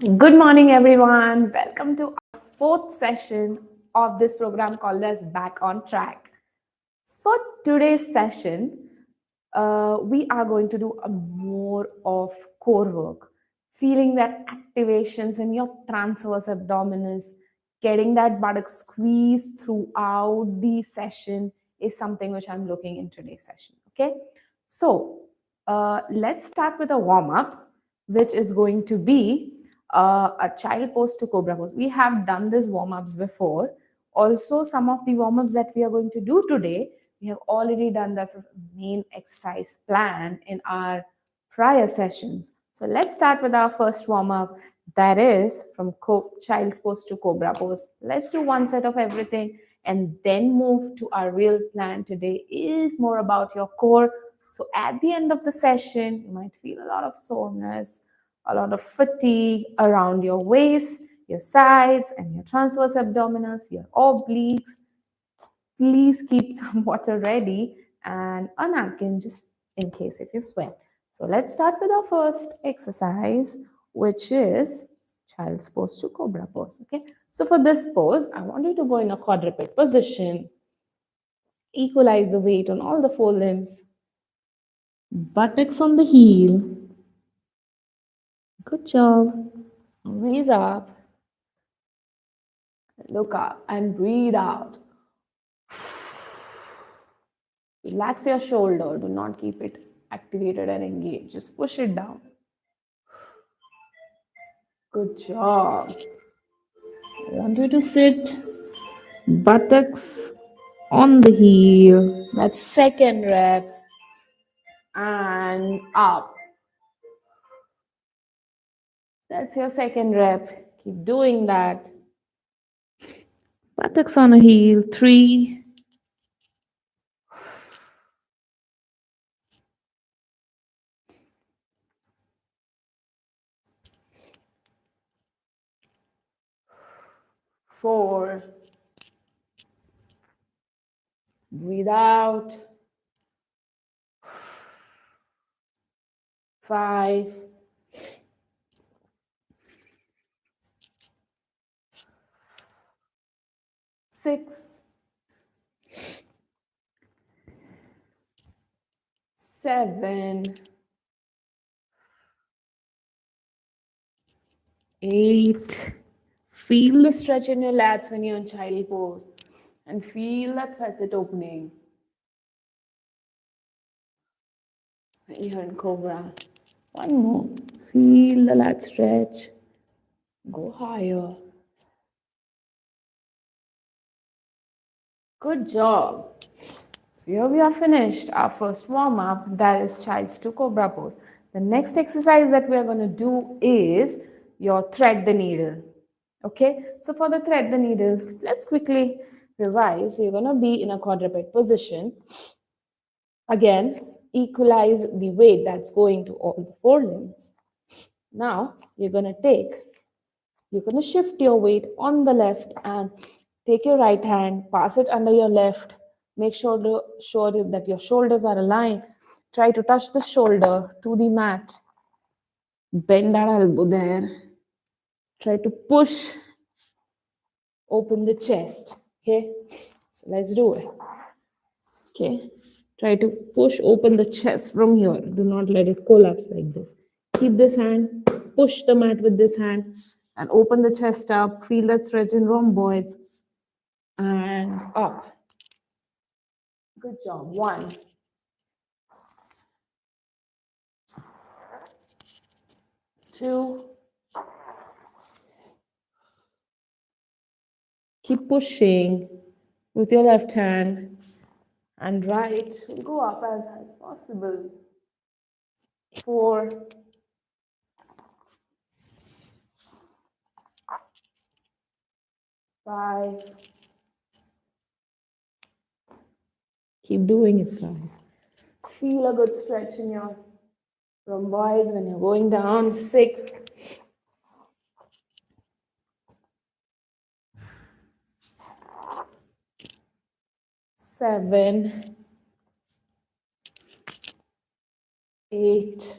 Good morning, everyone. Welcome to our fourth session of this program called as Back on Track. For today's session, we are going to do a more of core work, feeling that activations in your transverse abdominis, getting that buttock squeeze throughout the session is something which I'm looking in today's session. Okay, so let's start with a warm up, which is going to be a child pose to cobra pose. We have done this warm ups before. Also, some of the warm ups that we are going to do today, we have already done this as a main exercise plan in our prior sessions. So let's start with our first warm up, that is from child's pose to cobra pose. Let's do one set of everything and then move to our real plan. Today is more about your core. So at the end of the session, you might feel a lot of soreness, a lot of fatigue around your waist, your sides, and your transverse abdominals, your obliques. Please keep some water ready and a napkin just in case if you sweat. So let's start with our first exercise, which is child's pose to cobra pose. Okay. So for this pose, I want you to go in a quadruped position, equalize the weight on all the four limbs, buttocks on the heel. Good job. Raise up, look up, and breathe out. Relax your shoulder. Do not keep it activated and engaged. Just push it down. Good job. I want you to sit buttocks on the heel. That's second rep. And up. That's your second rep. Keep doing that. Buttocks on a heel. 3. 4. Breathe out. 5. 6. 7. 8. Feel the stretch in your lats when you're in child pose and feel that facet opening when you're in cobra. One more. Feel the lat stretch. Go higher. Good job. So here we are finished our first warm up, that is child's to cobra pose. The next exercise that we are going to do is your thread the needle. Okay, so for the thread the needle, let's quickly revise. You're going to be in a quadruped position. Again, equalize the weight that's going to all the four limbs. Now you're going to shift your weight on the left and take your right hand, pass it under your left. Make sure that your shoulders are aligned. Try to touch the shoulder to the mat. Bend that elbow there. Try to push, open the chest. Okay, so let's do it. Okay, try to push open the chest from here. Do not let it collapse like this. Keep this hand, push the mat with this hand, and open the chest up. Feel that stretch in rhomboids and up. Good job. 1, 2. Keep pushing with your left hand and right. Go up as high as possible. 4. 5. Keep doing it, guys. Feel a good stretch in your rhomboids when you're going down. 6. 7. 8.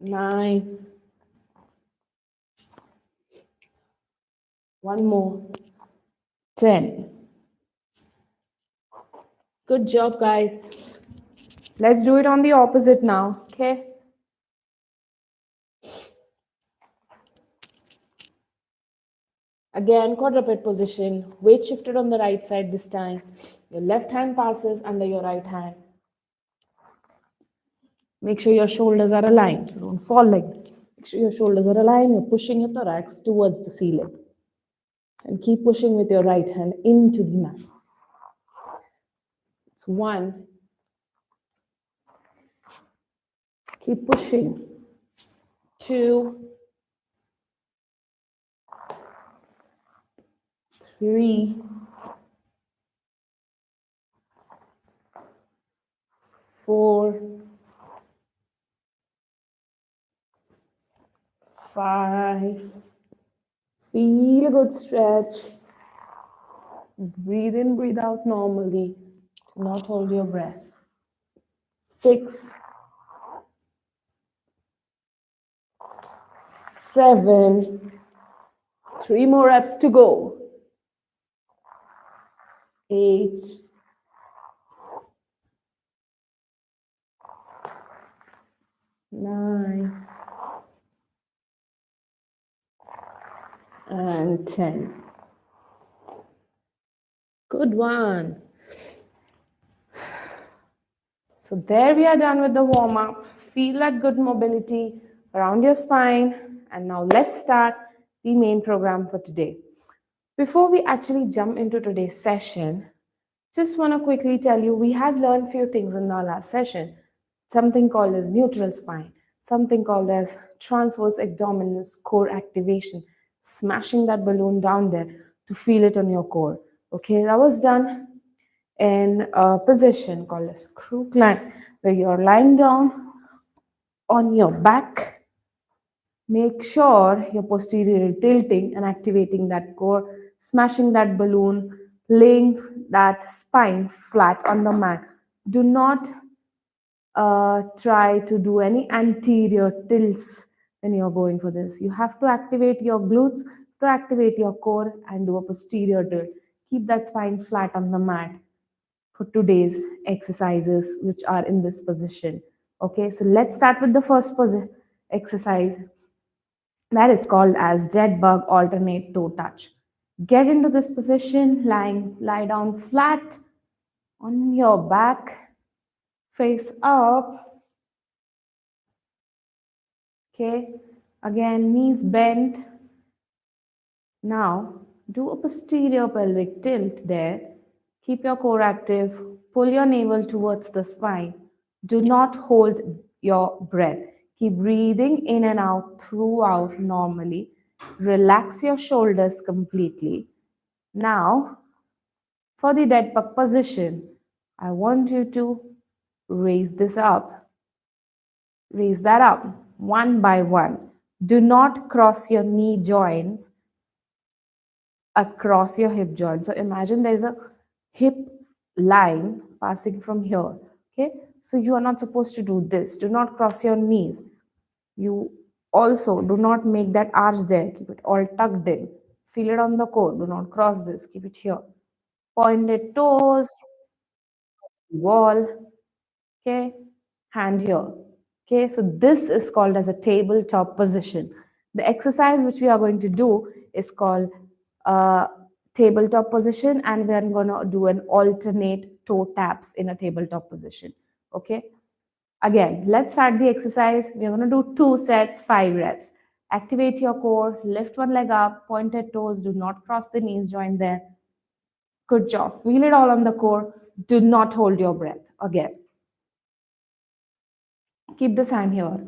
9. One more. 10. Good job, guys. Let's do it on the opposite now. Okay. Again, quadruped position. Weight shifted on the right side this time. Your left hand passes under your right hand. Make sure your shoulders are aligned, so don't fall like this. Make sure your shoulders are aligned. You're pushing your thorax towards the ceiling. And keep pushing with your right hand into the mat. It's 1. Keep pushing. 2. 3. 4. 5. Feel a good stretch. Breathe in, breathe out normally. Do not hold your breath. 6. 7. 3 more reps to go. 8. 9. And 10. Good one. So there we are done with the warm-up. Feel that good mobility around your spine. And now let's start the main program for today. Before we actually jump into today's session, just want to quickly tell you we have learned few things in our last session. Something called as neutral spine, something called as transverse abdominis core activation, smashing that balloon down there to feel it on your core. Okay, that was done in a position called as crook line, where you're lying down on your back. Make sure you're posteriorly tilting and activating that core, smashing that balloon, laying that spine flat on the mat. Do not try to do any anterior tilts when you're going for this. You have to activate your glutes, to activate your core, and do a posterior tilt. Keep that spine flat on the mat for today's exercises, which are in this position. Okay, so let's start with the first exercise. That is called as dead bug alternate toe touch. Get into this position, lie down flat on your back, face up. Okay, again, knees bent. Now, do a posterior pelvic tilt there. Keep your core active. Pull your navel towards the spine. Do not hold your breath. Keep breathing in and out throughout normally. Relax your shoulders completely. Now, for the dead bug position, I want you to raise this up. Raise that up one by one. Do not cross your knee joints across your hip joint. So imagine there's a hip line passing from here. Okay, so you are not supposed to do this. Do not cross your knees. You also do not make that arch there. Keep it all tucked in. Feel it on the core. Do not cross this. Keep it here. Pointed toes, wall. Okay, hand here. Okay, so this is called as a tabletop position. The exercise which we are going to do is called tabletop position, and we are going to do an alternate toe taps in a tabletop position. Okay, again, let's start the exercise. We are going to do 2 sets, 5 reps. Activate your core, lift one leg up, pointed toes, do not cross the knees joint there. Good job. Feel it all on the core. Do not hold your breath. Again, keep this hand here.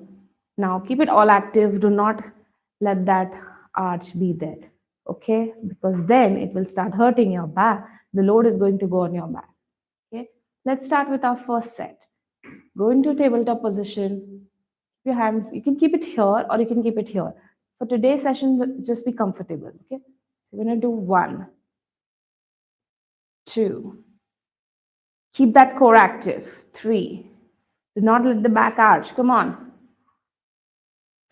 Now keep it all active. Do not let that arch be there. Okay, because then it will start hurting your back. The load is going to go on your back. Okay, let's start with our first set. Go into tabletop position. Your hands, you can keep it here or you can keep it here. For today's session, just be comfortable. Okay, so we're going to do 1, 2. Keep that core active. 3. Do not let the back arch. Come on.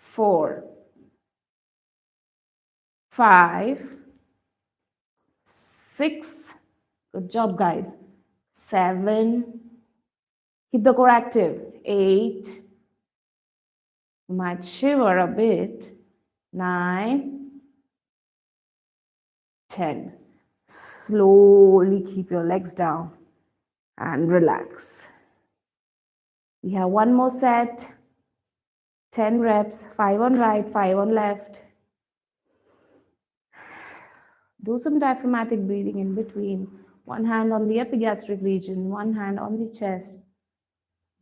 4, 5, 6, good job guys, 7, keep the core active, 8, you might shiver a bit, 9, 10. Slowly keep your legs down and relax. We have one more set, 10 reps, 5 on right, 5 on left. Do some diaphragmatic breathing in between. One hand on the epigastric region, one hand on the chest.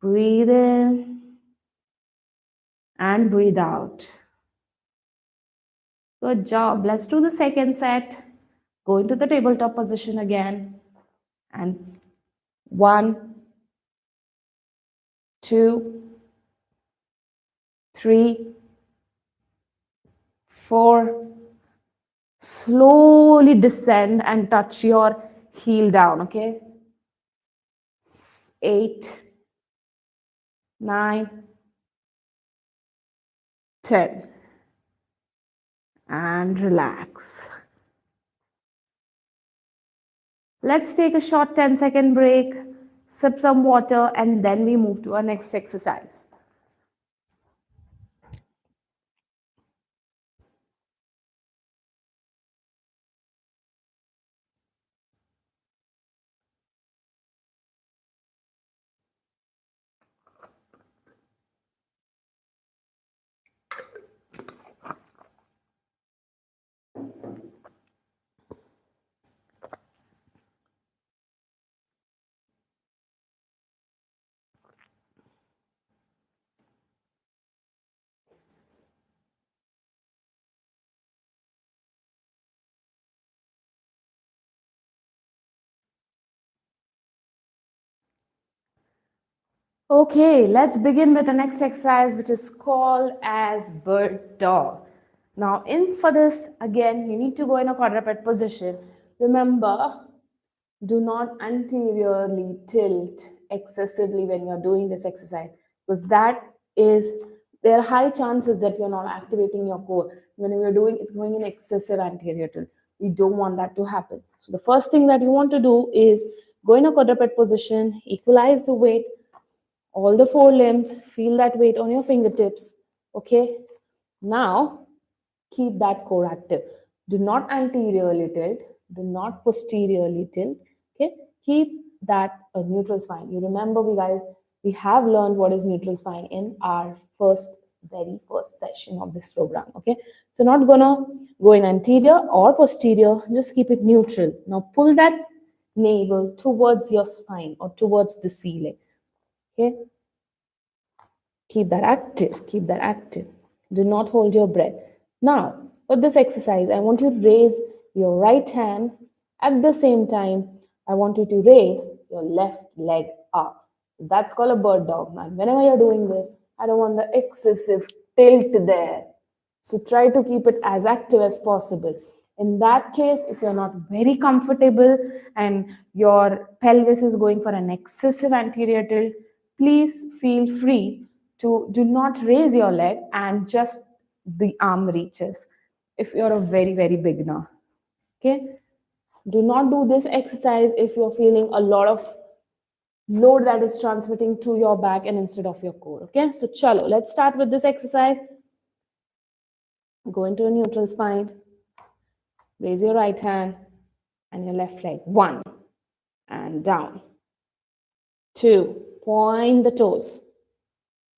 Breathe in and breathe out. Good job. Let's do the second set. Go into the tabletop position again. And 1, 2, 3, 4. Slowly descend and touch your heel down, okay? 8, 9, 10. And relax. Let's take a short 10-second break, sip some water, and then we move to our next exercise. Okay, let's begin with the next exercise, which is called as bird dog. Now, for this, again, you need to go in a quadruped position. Remember, do not anteriorly tilt excessively when you're doing this exercise, because there are high chances that you're not activating your core. When you're doing, it's going in excessive anterior tilt. We don't want that to happen. So the first thing that you want to do is go in a quadruped position, equalize the weight, all the 4 limbs, feel that weight on your fingertips, okay? Now, keep that core active. Do not anteriorly tilt, do not posteriorly tilt, okay? Keep that a neutral spine. You remember, we have learned what is neutral spine in our very first session of this program, okay? So not gonna go in anterior or posterior, just keep it neutral. Now pull that navel towards your spine or towards the ceiling. Okay, keep that active, keep that active. Do not hold your breath. Now, for this exercise, I want you to raise your right hand. At the same time, I want you to raise your left leg up. That's called a bird dog. Now, whenever you're doing this, I don't want the excessive tilt there. So try to keep it as active as possible. In that case, if you're not very comfortable and your pelvis is going for an excessive anterior tilt, please feel free to do not raise your leg and just the arm reaches if you're a very, very beginner. Okay? Do not do this exercise if you're feeling a lot of load that is transmitting to your back and instead of your core. Okay? So, chalo, let's start with this exercise. Go into a neutral spine. Raise your right hand and your left leg. 1 and down. 2, point the toes.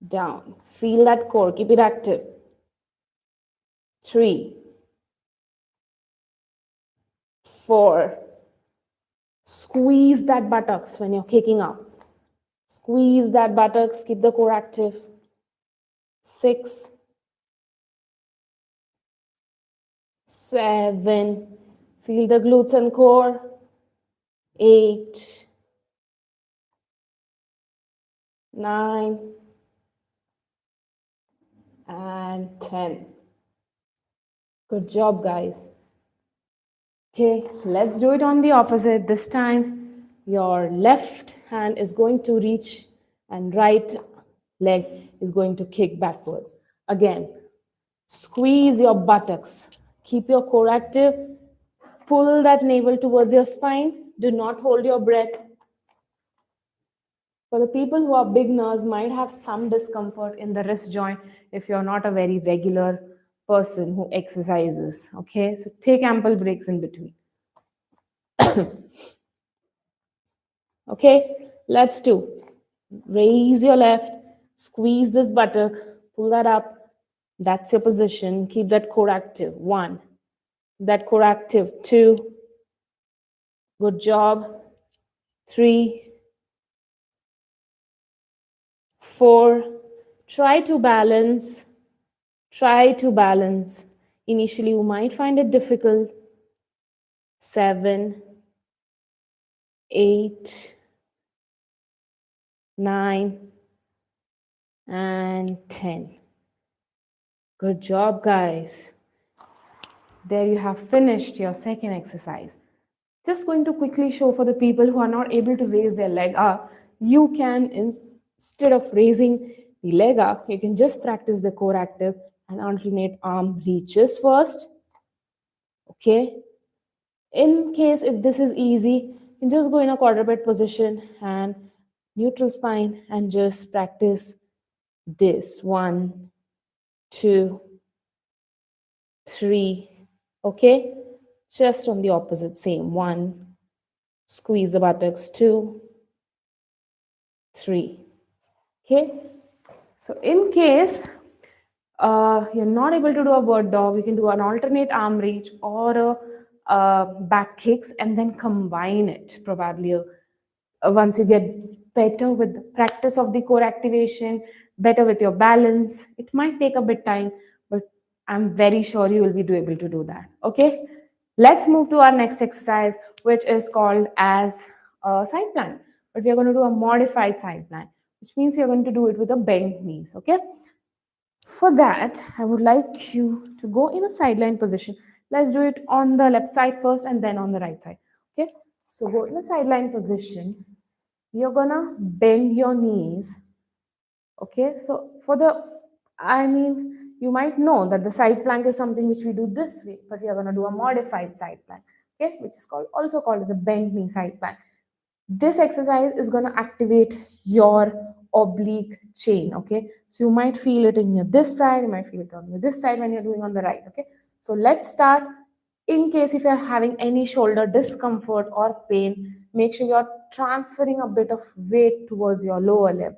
Down. Feel that core. Keep it active. 3, 4. Squeeze that buttocks when you're kicking up. Squeeze that buttocks. Keep the core active. 6, 7. Feel the glutes and core. 8, 9, and 10. Good job, guys. Okay, let's do it on the opposite. This time, your left hand is going to reach and right leg is going to kick backwards. Again, Squeeze your buttocks. Keep your core active. Pull that navel towards your spine. Do not hold your breath. For the people who are beginners, might have some discomfort in the wrist joint if you're not a very regular person who exercises. Okay, so take ample breaks in between. Okay, let's do. Raise your left, squeeze this buttock, pull that up. That's your position. Keep that core active. 1. That core active. 2. Good job. 3. 4. Try to balance. Try to balance. Initially, you might find it difficult. 7. 8. 9. And 10. Good job, guys. There you have finished your second exercise. Just going to quickly show for the people who are not able to raise their leg up, you can, instead of raising the leg up, you can just practice the core active and alternate arm reaches first. Okay. In case if this is easy, you can just go in a quadruped position and neutral spine and just practice this. 1, 2, 3. Okay. Just on the opposite, same. 1. Squeeze the buttocks. 2, 3. Okay. So in case you're not able to do a bird dog, you can do an alternate arm reach or a back kicks and then combine it. Probably once you get better with the practice of the core activation, better with your balance, it might take a bit time, but I'm very sure you will be able to do that. Okay. Let's move to our next exercise, which is called as a side plank. But we are going to do a modified side plank, which means we are going to do it with a bent knees. Okay. For that, I would like you to go in a sideline position. Let's do it on the left side first and then on the right side. Okay. So go in a sideline position. You're gonna bend your knees. Okay. So for the, you might know that the side plank is something which we do this way, but we are gonna do a modified side plank. Okay, which is also called as a bent knee side plank. This exercise is going to activate your oblique chain. Okay, so you might feel it in your this side, you might feel it on your this side when you're doing on the right. Okay, so let's start. In case if you're having any shoulder discomfort or pain, make sure you're transferring a bit of weight towards your lower limb.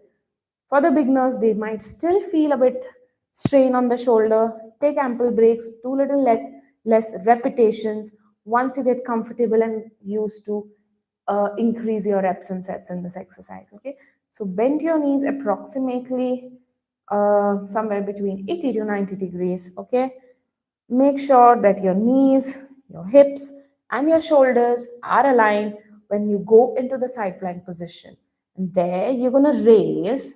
For the beginners, they might still feel a bit strain on the shoulder. Take ample breaks, do little less repetitions. Once you get comfortable and used to, increase your reps and sets in this exercise. Okay, so bend your knees approximately somewhere between 80 to 90 degrees. Okay, make sure that your knees, your hips, and your shoulders are aligned when you go into the side plank position. And there you're going to raise.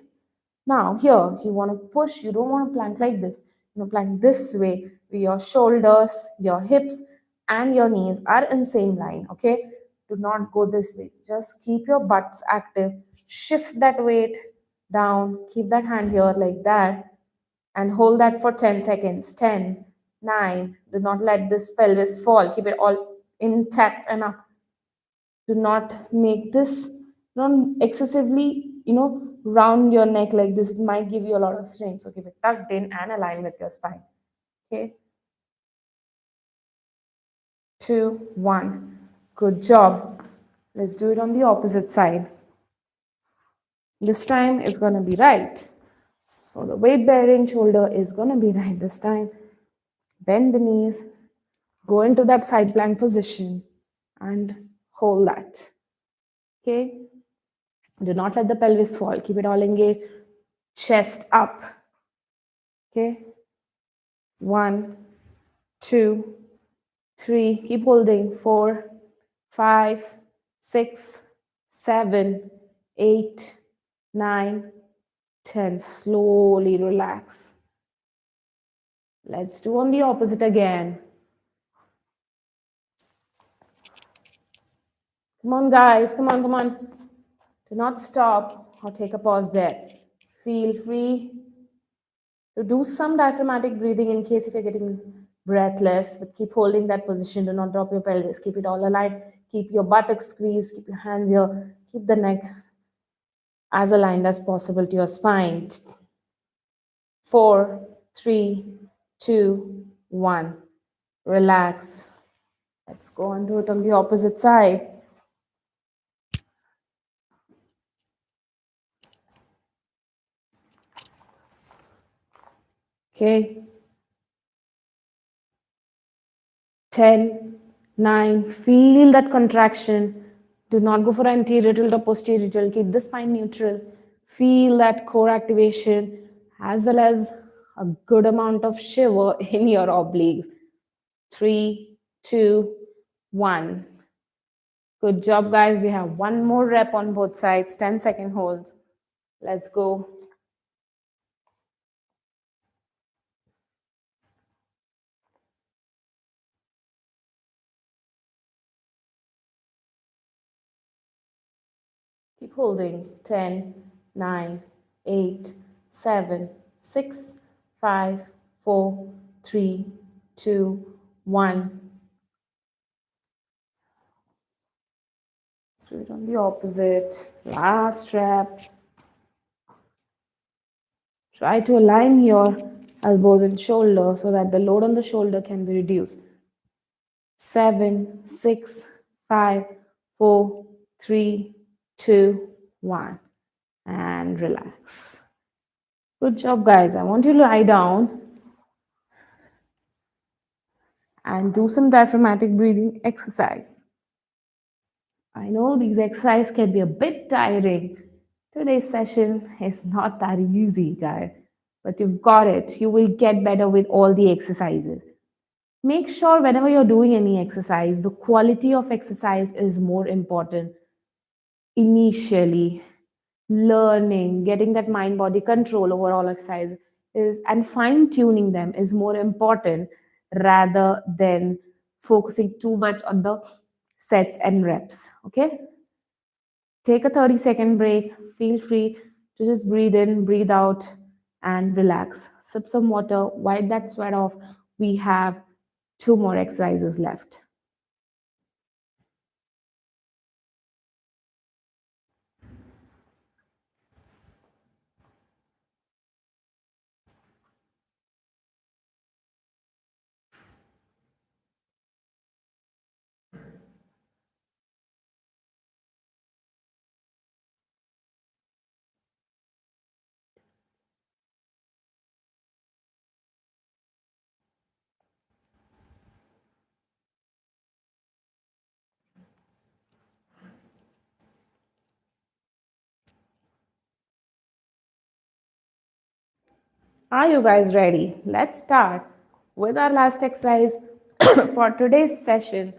Now here you want to push, you don't want to plank like this. You know, plank this way where your shoulders, your hips, and your knees are in same line. Okay, do not go this way. Just keep your butts active. Shift that weight down. Keep that hand here like that and hold that for 10 seconds. 10, 9. Do not let this pelvis fall. Keep it all intact and up. Do not make this not excessively, round your neck like this. It might give you a lot of strain. So keep it tucked in and aligned with your spine. Okay. 2, 1. Good job. Let's do it on the opposite side. This time it's going to be right. So the weight bearing shoulder is going to be right this time. Bend the knees, go into that side plank position and hold that. Okay. Do not let the pelvis fall. Keep it all engaged. Chest up. Okay. 1, 2, 3. Keep holding. 4, 5, 6, 7, 8, 9, 10. Slowly relax. Let's do on the opposite again. Come on, guys. Come on, come on. Do not stop or take a pause there. Feel free To do some diaphragmatic breathing in case if you're getting breathless, but keep holding that position. Do not drop your pelvis. Keep it all aligned. Keep your buttocks squeezed. Keep your hands here. Keep the neck as aligned as possible to your spine. 4, 3, 2, 1. Relax. Let's go and do it on the opposite side. Okay. 10, 9. Feel that contraction. Do not go for anterior tilt or posterior tilt. Keep the spine neutral. Feel that core activation as well as a good amount of shiver in your obliques. 3, 2, 1. Good job, guys. We have one more rep on both sides, 10-second holds. Let's go. Keep holding. 10, 9, 8, 7, 6, 5, 4, 3, 2, 1. Let's do it on the opposite. Last rep. Try to align your elbows and shoulder so that the load on the shoulder can be reduced. 7, 6, 5, 4, 3, 2, 1. And relax. Good job, guys. I want you to lie down and do some diaphragmatic breathing exercise. I know these exercises can be a bit tiring. Today's session is not that easy, guys, but you've got it. You will get better with all the exercises. Make sure whenever you're doing any exercise, the quality of exercise is more important initially. Learning, getting that mind body control over all exercise is, and fine tuning them is more important rather than focusing too much on the sets and reps. Okay, take a 30-second break. Feel free to just breathe in, breathe out, and relax. Sip some water, wipe that sweat off. We have 2 more exercises left. Are you guys ready? Let's start with our last exercise for today's session.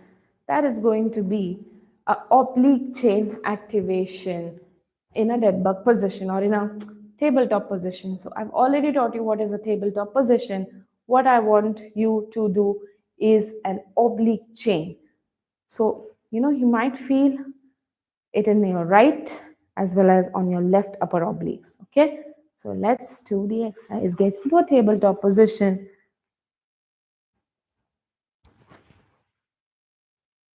That is going to be a oblique chain activation in a dead bug position or in a tabletop position. So I've already taught you what is a tabletop position. What I want you to do is an oblique chain. So, you might feel it in your right as well as on your left upper obliques. Okay, so let's do the exercise. Get into a tabletop position.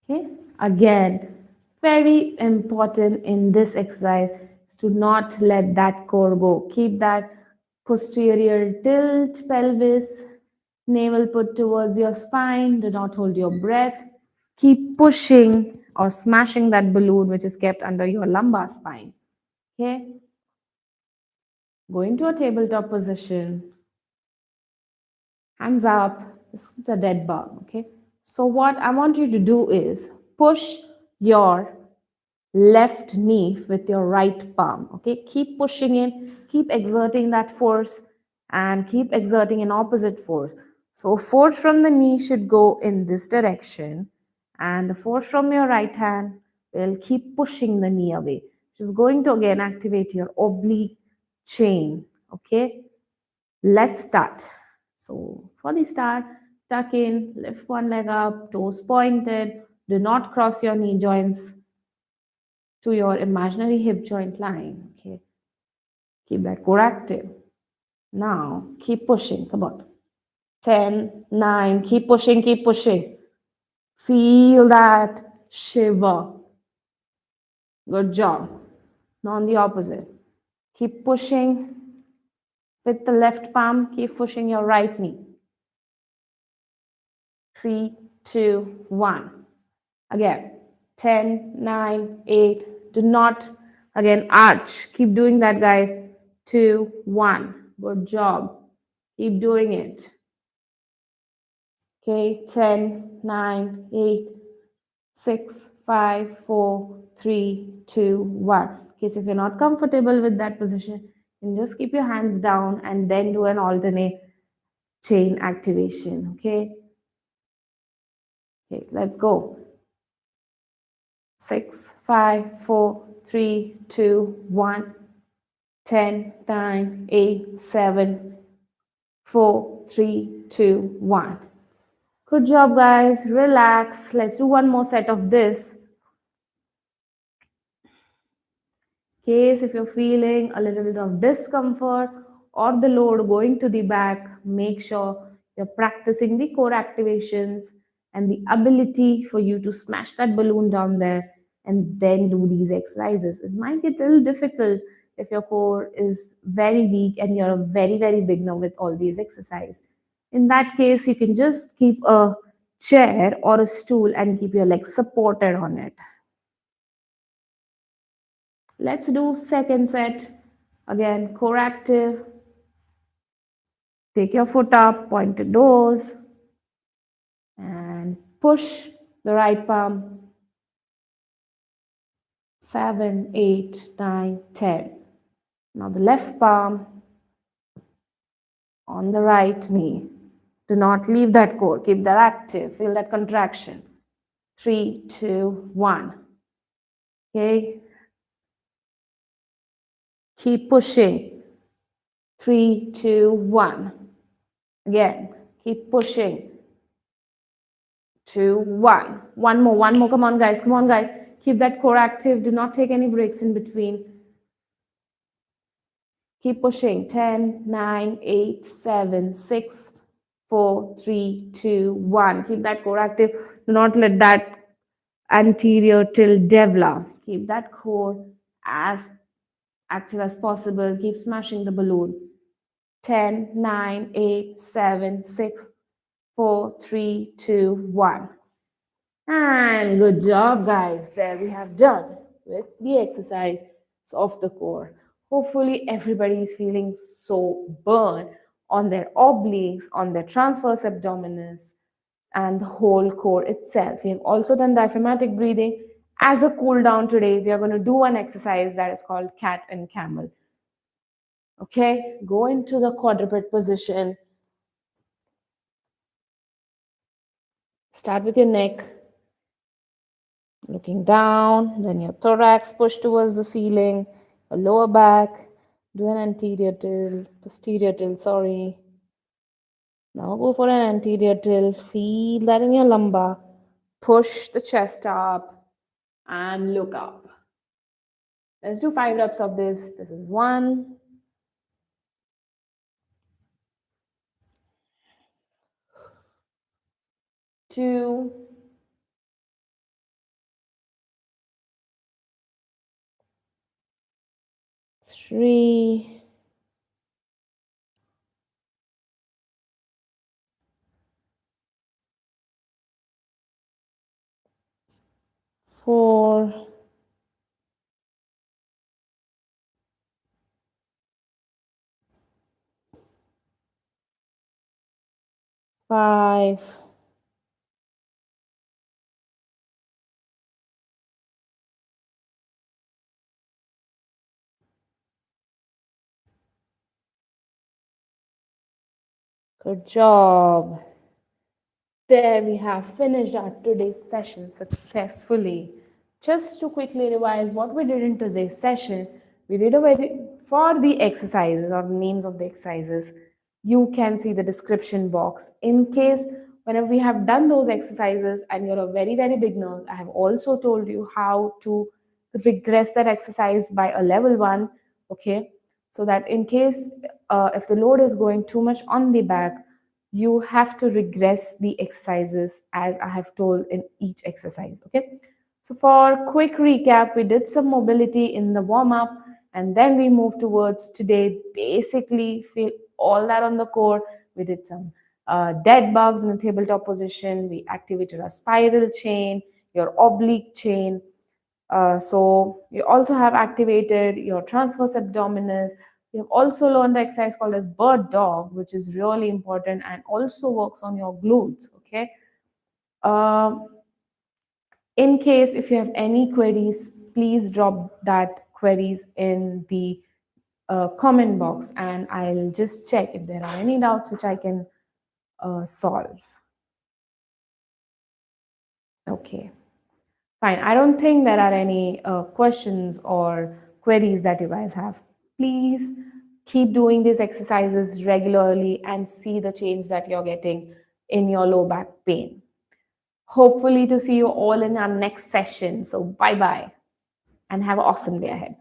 Okay, again, very important in this exercise is to not let that core go. Keep that posterior tilt pelvis, navel put towards your spine. Do not hold your breath. Keep pushing or smashing that balloon which is kept under your lumbar spine. Okay, go into a tabletop position, hands up. It's a dead bug. Okay, so what I want you to do is push your left knee with your right palm. Okay, keep pushing in, keep exerting that force, and keep exerting an opposite force. So force from the knee should go in this direction, and the force from your right hand will keep pushing the knee away, which is going to again activate your oblique chain. Okay, let's start. So for the start, tuck in, lift one leg up, toes pointed. Do not cross your knee joints to your imaginary hip joint line. Okay, keep that core active. Now, keep pushing. Come on. 10, 9. Keep pushing, keep pushing. Feel that shiver. Good job. Now on the opposite. Keep pushing with the left palm. Keep pushing your right knee. 3, 2, 1. Again. 10, 9, 8. Do not, again, arch. Keep doing that, guys. 2, 1. Good job. Keep doing it. Okay, 10, 9, 8, 6, 5, 4, 3, 2, 1. In case if you're not comfortable with that position, you can just keep your hands down and then do an alternate chain activation. Okay, let's go. 6, 5, 4, 3, 2, 1. 10, 9, 8, 7, 4, 3, 2, 1. Good job, guys. Relax. Let's do one more set of this. Case if you're feeling a little bit of discomfort or the load going to the back, make sure you're practicing the core activations and the ability for you to smash that balloon down there and then do these exercises. It might get a little difficult if your core is very weak and you're a very, very beginner with all these exercises. In that case, you can just keep a chair or a stool and keep your legs supported on it. Let's do second set. Again, core active. Take your foot up, point to toes, and push the right palm. 7, 8, 9, 10. Now the left palm on the right knee. Do not leave that core. Keep that active. Feel that contraction. 3, 2, 1. Okay. Keep pushing. 3, 2, 1. Again, keep pushing. 2, 1. One more. Come on, guys. Come on, guys. Keep that core active. Do not take any breaks in between. Keep pushing. 10, 9, 8, 7, 6, 4, 3, 2, 1. Keep that core active. Do not let that anterior tilt develop. Keep that core as active as possible. Keep smashing the balloon. 10, 9, 8, 7, 6, 4, 3, 2, 1. And good job, guys. There we have done with the exercise of the core. Hopefully, everybody is feeling so burned on their obliques, on their transverse abdominis, and the whole core itself. We have also done diaphragmatic breathing. As a cool down today, we are going to do an exercise that is called cat and camel. Okay, go into the quadruped position. Start with your neck looking down, then your thorax push towards the ceiling, your lower back, do an anterior tilt, posterior tilt, sorry. Now go for an anterior tilt, feel that in your lumbar, push the chest up and look up. Let's do 5 reps of this. This is 1, 2, 3, 4, 5, 'Good job. There we have finished our today's session successfully. Just to quickly revise what we did in today's session, we did for the exercises or the names of the exercises, you can see the description box. In case whenever we have done those exercises and you're a very, very beginner, I have also told you how to regress that exercise by a level 1. Okay. so that in case if the load is going too much on the back, you have to regress the exercises as I have told in each exercise. Okay. So for quick recap, we did some mobility in the warm up, and then we moved towards today. Basically, feel all that on the core. We did some dead bugs in the tabletop position. We activated our spiral chain, your oblique chain. So you also have activated your transverse abdominis. We have also learned the exercise called as bird dog, which is really important and also works on your glutes. Okay. Um, in case if you have any queries, please drop that queries in the comment box, and I'll just check if there are any doubts which I can solve. Okay, fine. I don't think there are any questions or queries that you guys have. Please keep doing these exercises regularly and see the change that you're getting in your low back pain. Hopefully to see you all in our next session. So bye bye and have an awesome day ahead.